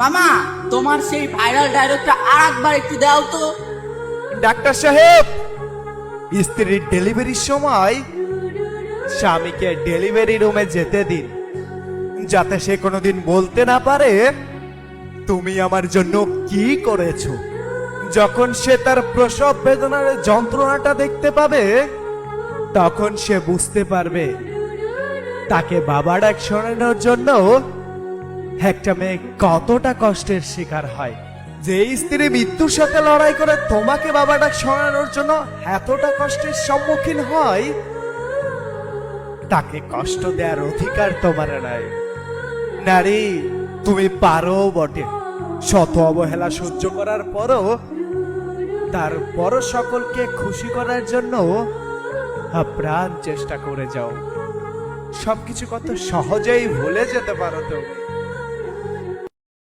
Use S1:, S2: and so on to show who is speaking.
S1: মামা, তোমার সেই ভাইরাল ডায়লগটা আর একবার একটু দাও তো।
S2: ডাক্তার সাহেব, স্ত্রীর ডেলিভারির সময় স্বামীকে ডেলিভারি রুমে যেতে দিন, যাতে সে কোনোদিন বলতে না পারে তুমি আমার জন্য কি করেছো। যখন সে তার প্রসব বেদনার যন্ত্রণাটা দেখতে পাবে, তখন সে বুঝতে পারবে তাকে বাবা ডাক শোনানোর জন্য একটা মেয়ে কতটা কষ্টের শিকার হয়। যে স্ত্রী মৃত্যুর সাথে লড়াই করে তোমাকে বাবা ডাক শোনানোর জন্য এতটা কষ্টের সম্মুখীন হয়, তাকে কষ্ট দেওয়ার অধিকার তোমার নাই। নারী, তুমি পারো বটে, শত অবহেলা সহ্য করার পরও তারপরও সকলকে খুশি করার জন্য আপ্রাণ চেষ্টা করে যাও। সবকিছু কত সহজেই ভুলে যেতে পারো তুমি।